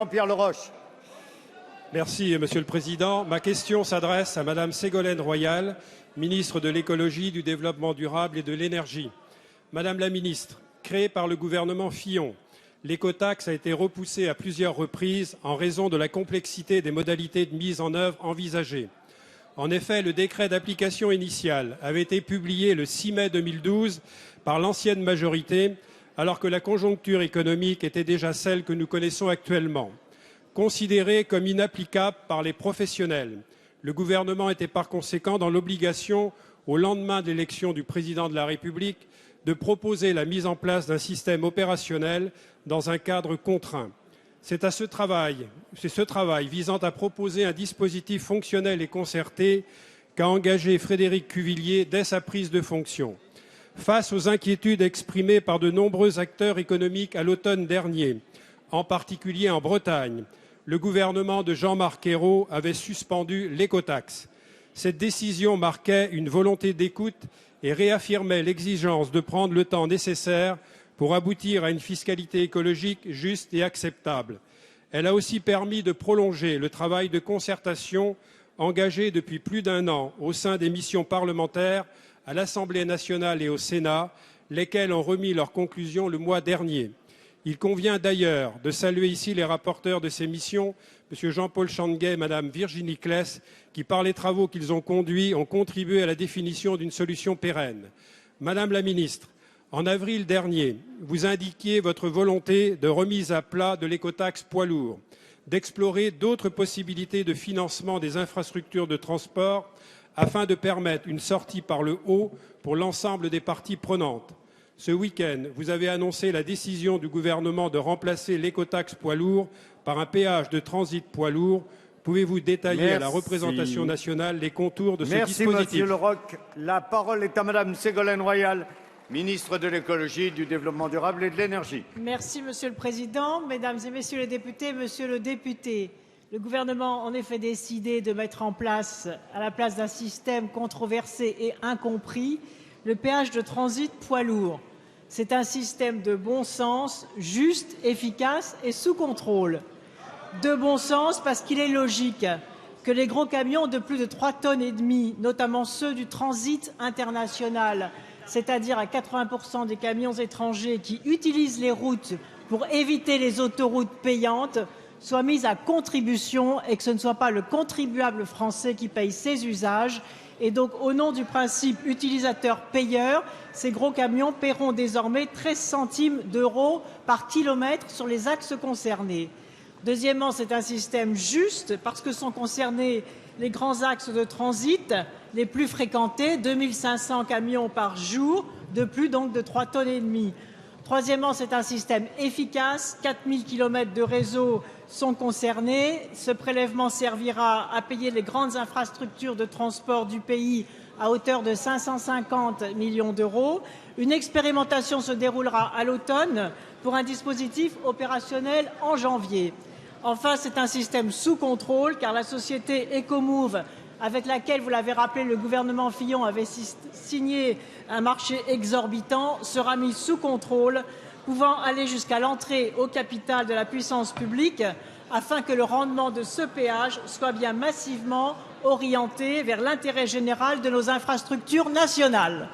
Jean-Pierre Leroche. Merci, Monsieur le Président. Ma question s'adresse à Madame Ségolène Royal, ministre de l'Écologie, du Développement durable et de l'Énergie. Madame la ministre, créée par le gouvernement Fillon, l'écotaxe a été repoussée à plusieurs reprises en raison de la complexité des modalités de mise en œuvre envisagées. En effet, le décret d'application initial avait été publié le 6 mai 2012 par l'ancienne majorité, alors que la conjoncture économique était déjà celle que nous connaissons actuellement. Considéré comme inapplicable par les professionnels, le gouvernement était par conséquent dans l'obligation, au lendemain de l'élection du président de la République, de proposer la mise en place d'un système opérationnel dans un cadre contraint. C'est ce travail visant à proposer un dispositif fonctionnel et concerté qu'a engagé Frédéric Cuvillier dès sa prise de fonction. Face aux inquiétudes exprimées par de nombreux acteurs économiques à l'automne dernier, en particulier en Bretagne, le gouvernement de Jean-Marc Ayrault avait suspendu l'écotaxe. Cette décision marquait une volonté d'écoute et réaffirmait l'exigence de prendre le temps nécessaire pour aboutir à une fiscalité écologique juste et acceptable. Elle a aussi permis de prolonger le travail de concertation engagé depuis plus d'1 an au sein des missions parlementaires à l'Assemblée nationale et au Sénat, lesquelles ont remis leurs conclusions le mois dernier. Il convient d'ailleurs de saluer ici les rapporteurs de ces missions, M. Jean-Paul Changuet et Mme Virginie Claes, qui, par les travaux qu'ils ont conduits, ont contribué à la définition d'une solution pérenne. Madame la ministre, en avril dernier, vous indiquiez votre volonté de remise à plat de l'écotaxe poids lourds, d'explorer d'autres possibilités de financement des infrastructures de transport afin de permettre une sortie par le haut pour l'ensemble des parties prenantes. Ce week-end, vous avez annoncé la décision du gouvernement de remplacer l'écotaxe poids lourds par un péage de transit poids lourds. Pouvez-vous détailler à la représentation nationale les contours de ce dispositif? Merci, Monsieur Leroch. La parole est à Madame Ségolène Royal, ministre de l'Écologie, du Développement durable et de l'Énergie. Merci, Monsieur le Président. Mesdames et Messieurs les députés, Monsieur le député, le gouvernement a en effet décidé de mettre en place, à la place d'un système controversé et incompris, le péage de transit poids lourds. C'est un système de bon sens, juste, efficace et sous contrôle. De bon sens parce qu'il est logique que les gros camions de plus de 3,5 tonnes, notamment ceux du transit international, c'est-à-dire à 80% des camions étrangers qui utilisent les routes pour éviter les autoroutes payantes, soient mis à contribution et que ce ne soit pas le contribuable français qui paye ses usages. Et donc, au nom du principe utilisateur-payeur, ces gros camions paieront désormais 13 centimes d'euros par kilomètre sur les axes concernés. Deuxièmement, c'est un système juste parce que sont concernés les grands axes de transit les plus fréquentés, 2500 camions par jour, de plus donc de 3,5 tonnes. Troisièmement, c'est un système efficace, 4000 km de réseau sont concernés. Ce prélèvement servira à payer les grandes infrastructures de transport du pays à hauteur de 550 millions d'euros. Une expérimentation se déroulera à l'automne pour un dispositif opérationnel en janvier. Enfin, c'est un système sous contrôle car la société Ecomove, avec laquelle, vous l'avez rappelé, le gouvernement Fillon avait signé un marché exorbitant, sera mis sous contrôle, pouvant aller jusqu'à l'entrée au capital de la puissance publique afin que le rendement de ce péage soit bien massivement orienté vers l'intérêt général de nos infrastructures nationales.